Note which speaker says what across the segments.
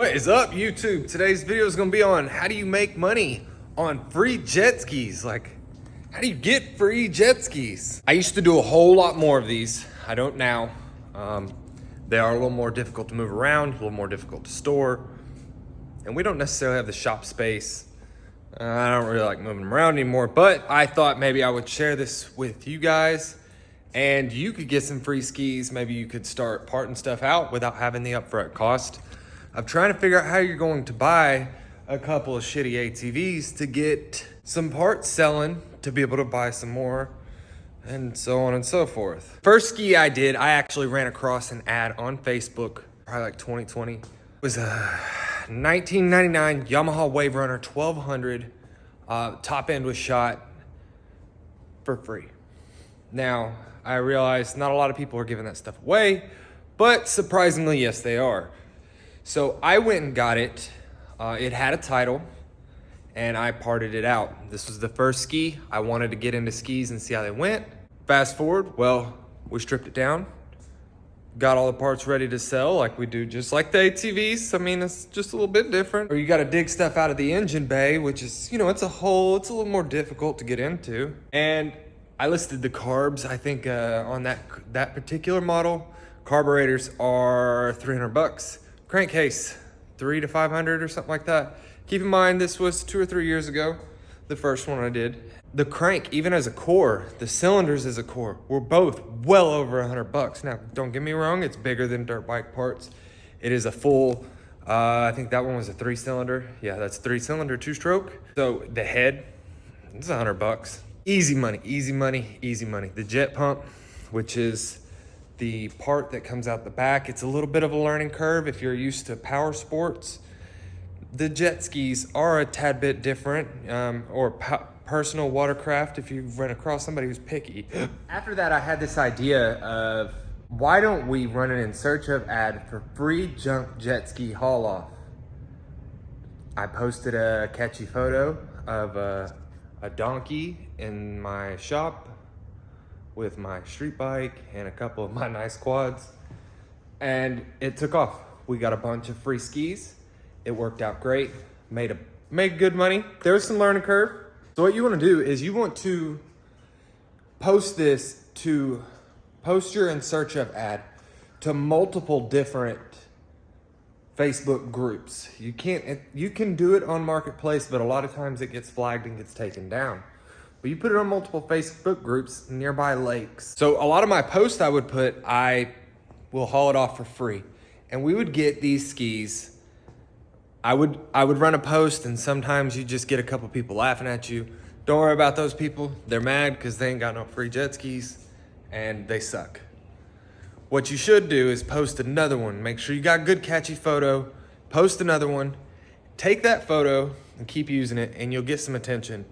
Speaker 1: What is up, YouTube? Today's video is gonna be on how do you make money on free jet skis. Like, how do you get free jet skis? I used to do a whole lot more of these. I don't now. They are a little more difficult to move around, a little more difficult to store, and we don't necessarily have the shop space. I don't really like moving them around anymore, but I thought maybe I would share this with you guys and you could get some free skis. Maybe you could start parting stuff out without having the upfront cost of trying to figure out how you're going to buy a couple of shitty ATVs to get some parts selling to be able to buy some more, and so on and so forth. First ski I did, I actually ran across an ad on Facebook, probably like 2020. It was a 1999 Yamaha Wave Runner 1200. Top end was shot for free. Now, I realize not a lot of people are giving that stuff away, but surprisingly, yes, they are. So I went and got it. It had a title, and I parted it out. This was the first ski. I wanted to get into skis and see how they went. Fast forward, well, we stripped it down, got all the parts ready to sell like we do just like the ATVs. I mean, it's just a little bit different. Or you gotta dig stuff out of the engine bay, which is, it's a little more difficult to get into. And I listed the carbs. I think on that particular model, carburetors are $300. Crankcase, $300 to $500 or something like that. Keep in mind, this was 2 or 3 years ago, the first one I did. The crank, even as a core, the cylinders as a core, were both well over $100. Now, don't get me wrong, it's bigger than dirt bike parts. It is a full, I think that one was a 3-cylinder. Yeah, that's 3-cylinder, 2-stroke. So the head, it's $100. Easy money, easy money, easy money. The jet pump, which is the part that comes out the back, it's a little bit of a learning curve if you're used to power sports. The jet skis are a tad bit different, or personal watercraft if you run across somebody who's picky. After that, I had this idea of, why don't we run an in search of ad for free junk jet ski haul off? I posted a catchy photo of a donkey in my shop with my street bike and a couple of my nice quads, and it took off. We got a bunch of free skis. It worked out great, made good money. There was some learning curve. So what you want to do is you want to post your in search of ad to multiple different Facebook groups. You can do it on Marketplace, but a lot of times it gets flagged and gets taken down. But you put it on multiple Facebook groups, nearby lakes. So a lot of my posts I would put, I will haul it off for free. And we would get these skis. I would run a post, and sometimes you just get a couple people laughing at you. Don't worry about those people. They're mad because they ain't got no free jet skis and they suck. What you should do is post another one. Make sure you got a good catchy photo. Post another one. Take that photo and keep using it, and you'll get some attention.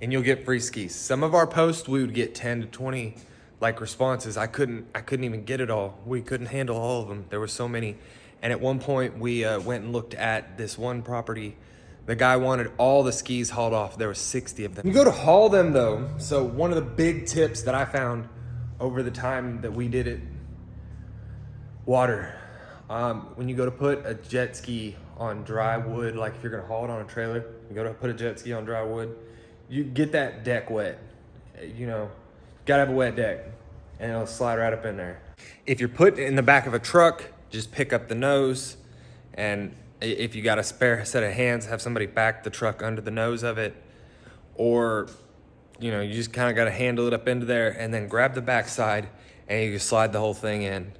Speaker 1: And you'll get free skis. Some of our posts, we would get 10 to 20 responses. I couldn't even get it all. We couldn't handle all of them. There were so many. And at one point, we went and looked at this one property. The guy wanted all the skis hauled off. There were 60 of them. You go to haul them though. So one of the big tips that I found over the time that we did it, water. When you go to put a jet ski on dry wood, like if you're gonna haul it on a trailer, you go to put a jet ski on dry wood, you get that deck wet. Gotta have a wet deck, and it'll slide right up in there. If you're putting it in the back of a truck, just pick up the nose, and if you got a spare set of hands, have somebody back the truck under the nose of it, or you just kind of got to handle it up into there, and then grab the backside, and you can slide the whole thing in.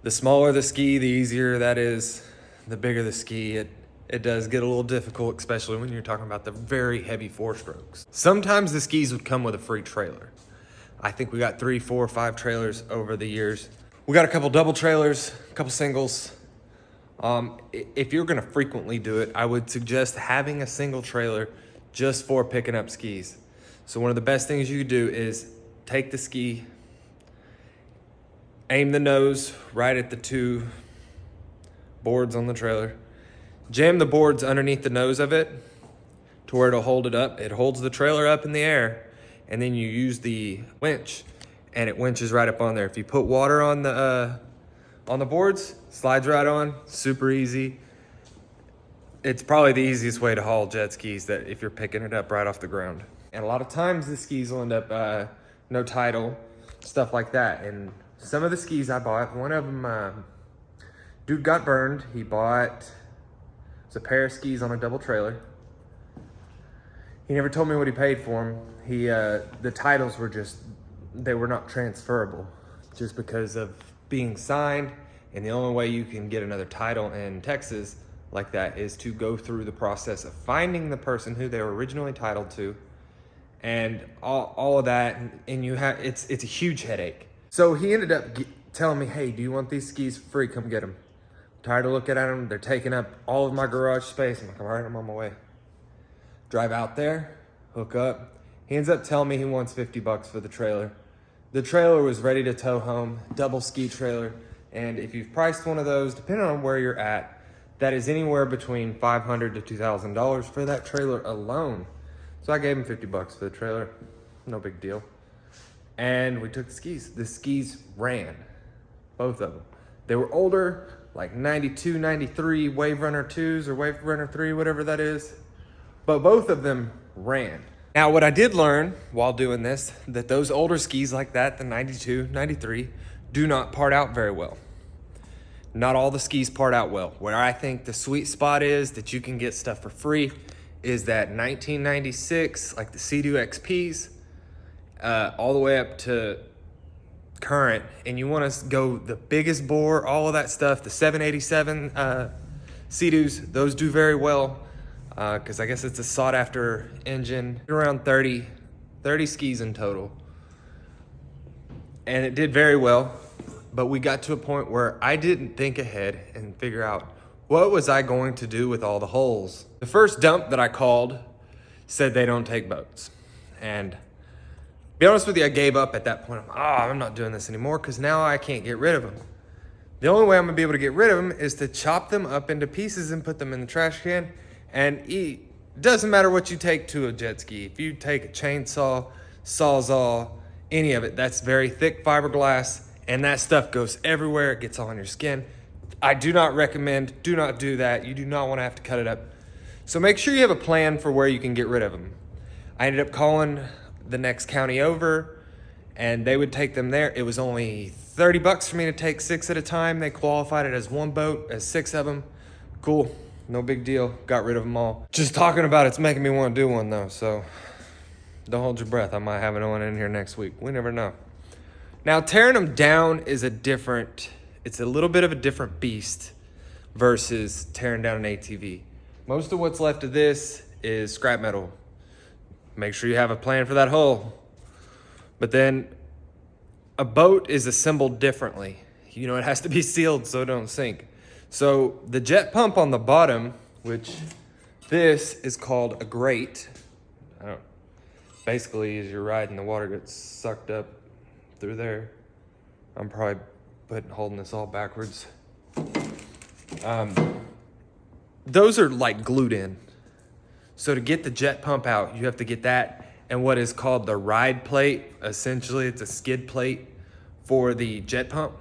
Speaker 1: The smaller the ski, the easier that is. The bigger the ski, it does get a little difficult, especially when you're talking about the very heavy 4-strokes. Sometimes the skis would come with a free trailer. I think we got 3, 4, 5 trailers over the years. We got a couple double trailers, a couple singles. If you're gonna frequently do it, I would suggest having a single trailer just for picking up skis. So one of the best things you could do is take the ski, aim the nose right at the 2 boards on the trailer, jam the boards underneath the nose of it to where it'll hold it up. It holds the trailer up in the air, and then you use the winch, and it winches right up on there. If you put water on the boards, slides right on, super easy. It's probably the easiest way to haul jet skis, that if you're picking it up right off the ground. And a lot of times the skis will end up no title, stuff like that. And some of the skis I bought, one of them, dude got burned. He bought a pair of skis on a double trailer. He never told me what he paid for them. The titles were they were not transferable just because of being signed. And the only way you can get another title in Texas like that is to go through the process of finding the person who they were originally titled to, and all of that. And it's a huge headache. So he ended up telling me, hey, do you want these skis for free? Come get them. I'm tired of looking at them. They're taking up all of my garage space. I'm like, all right, I'm on my way. Drive out there, hook up. He ends up telling me he wants $50 for the trailer. The trailer was ready to tow home, double ski trailer. And if you've priced one of those, depending on where you're at, that is anywhere between $500 to $2,000 for that trailer alone. So I gave him $50 for the trailer, no big deal. And we took the skis. The skis ran, both of them. They were older, like 92, 93 Wave Runner 2s or Wave Runner 3, whatever that is. But both of them ran. Now, what I did learn while doing this, that those older skis like that, the 92, 93, do not part out very well. Not all the skis part out well. Where I think the sweet spot is that you can get stuff for free is that 1996, like the Sea-Doo XPs, all the way up to current. And you want to go the biggest bore, all of that stuff, the 787 Sea-Doos, those do very well. Because I guess it's a sought after engine. Around 30 skis in total. And it did very well. But we got to a point where I didn't think ahead and figure out what was I going to do with all the holes. The first dump that I called said they don't take boats. And to be honest with you, I gave up at that point. I'm not doing this anymore because now I can't get rid of them. The only way I'm gonna be able to get rid of them is to chop them up into pieces and put them in the trash can and eat. Doesn't matter what you take to a jet ski. If you take a chainsaw, sawzall, any of it, that's very thick fiberglass. And that stuff goes everywhere. It gets all on your skin. I do not recommend, do not do that. You do not want to have to cut it up. So make sure you have a plan for where you can get rid of them. I ended up calling the next county over and they would take them there. It was only $30 for me to take 6 at a time. They qualified it as one boat, as 6 of them. Cool, no big deal. Got rid of them all. Just talking about it's making me want to do one though. So don't hold your breath. I might have one in here next week. We never know. Now, tearing them down is it's a little bit of a different beast versus tearing down an ATV. Most of what's left of this is scrap metal. Make sure you have a plan for that hull. But then a boat is assembled differently. You know, it has to be sealed so it don't sink. So the jet pump on the bottom, which this is called a grate. Basically, as you're riding, the water gets sucked up through there. I'm probably holding this all backwards. Those are like glued in. So to get the jet pump out, you have to get that and what is called the ride plate. Essentially, it's a skid plate for the jet pump.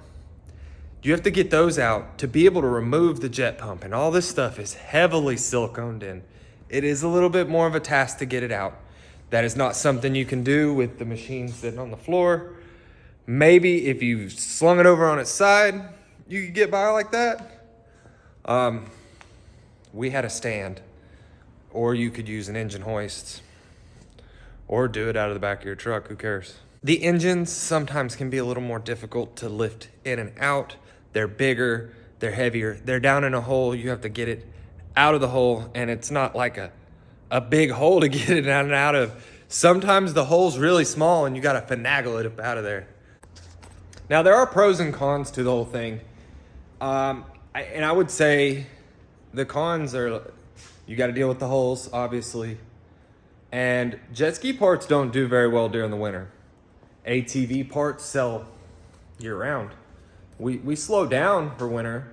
Speaker 1: You have to get those out to be able to remove the jet pump. And all this stuff is heavily siliconed in. It is a little bit more of a task to get it out. That is not something you can do with the machine sitting on the floor. Maybe if you slung it over on its side, you could get by like that. We had a stand, or you could use an engine hoist, or do it out of the back of your truck, who cares? The engines sometimes can be a little more difficult to lift in and out. They're bigger, they're heavier, they're down in a hole, you have to get it out of the hole, and it's not like a big hole to get it out of. Sometimes the hole's really small and you gotta finagle it up out of there. Now, there are pros and cons to the whole thing. I would say the cons are you got to deal with the holes, obviously. And jet ski parts don't do very well during the winter. ATV parts sell year round. We slow down for winter,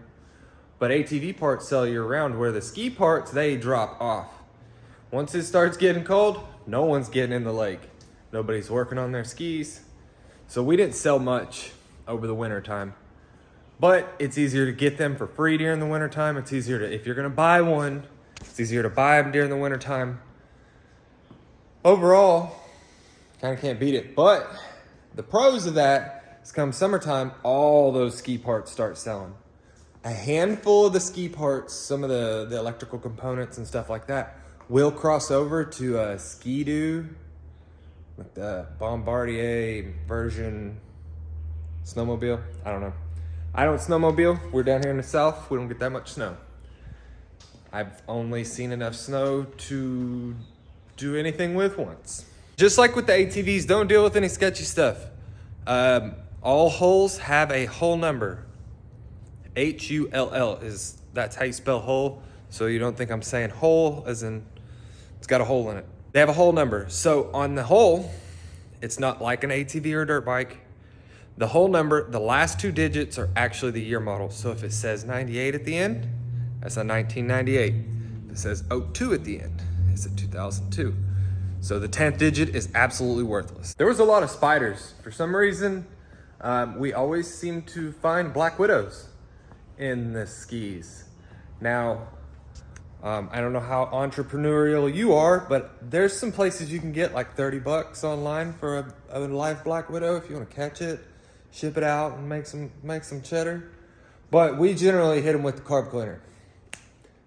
Speaker 1: but ATV parts sell year round, where the ski parts, they drop off. Once it starts getting cold, no one's getting in the lake. Nobody's working on their skis. So we didn't sell much over the winter time, but it's easier to get them for free during the winter time. It's easier to, if you're gonna buy one, It's easier to buy them during the wintertime. Overall, kind of can't beat it. But the pros of that is come summertime, all those ski parts start selling. A handful of the ski parts, some of the electrical components and stuff like that, will cross over to a Ski-Doo, like the Bombardier version snowmobile. I don't know. I don't snowmobile. We're down here in the south. We don't get that much snow. I've only seen enough snow to do anything with once. Just like with the ATVs, don't deal with any sketchy stuff. All hulls have a hull number. H-U-L-L that's how you spell hull. So you don't think I'm saying hole as in it's got a hole in it. They have a hull number. So on the hull, it's not like an ATV or a dirt bike. The hull number, the last 2 digits are actually the year model. So if it says 98 at the end, that's a 1998. If it says 02 at the end, it's a 2002. So the 10th digit is absolutely worthless. There was a lot of spiders. For some reason, we always seem to find black widows in the skis. Now, I don't know how entrepreneurial you are, but there's some places you can get like 30 bucks online for a live black widow if you want to catch it, ship it out and make some cheddar. But we generally hit them with the carb cleaner.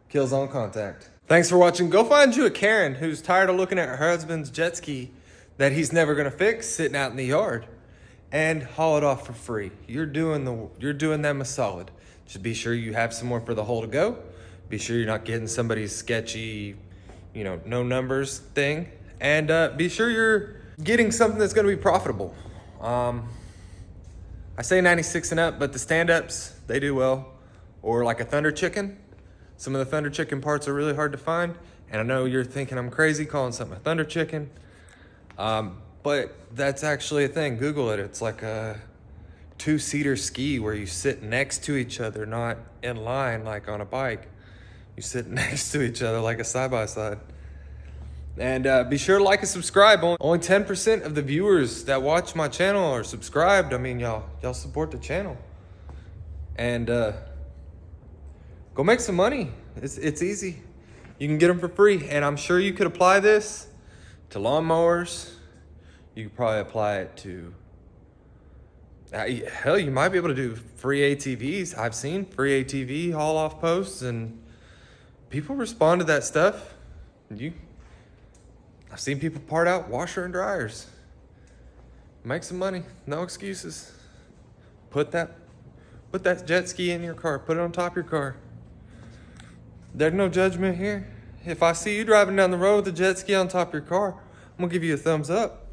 Speaker 1: Kills on contact. Thanks for watching. Go find you a Karen who's tired of looking at her husband's jet ski that he's never gonna fix sitting out in the yard, and haul it off for free. You're doing them a solid. Just be sure you have somewhere for the hole to go. Be sure you're not getting somebody's sketchy, no numbers thing. And be sure you're getting something that's gonna be profitable. I say 96 and up, but the stand-ups, they do well. Or like a Thunder Chicken. Some of the Thunder Chicken parts are really hard to find. And I know you're thinking I'm crazy calling something a Thunder Chicken. But that's actually a thing. Google it. It's like a 2-seater ski where you sit next to each other, not in line like on a bike. You sit next to each other like a side-by-side. And be sure to like and subscribe. Only 10% of the viewers that watch my channel are subscribed. I mean, y'all support the channel. And go make some money. It's easy. You can get them for free. And I'm sure you could apply this to lawnmowers. You could probably apply it to, hell, you might be able to do free ATVs. I've seen free ATV haul off posts and people respond to that stuff. I've seen people part out washer and dryers. Make some money, no excuses. Put that jet ski in your car, put it on top of your car. There's no judgment here. If I see you driving down the road with a jet ski on top of your car, I'm gonna give you a thumbs up.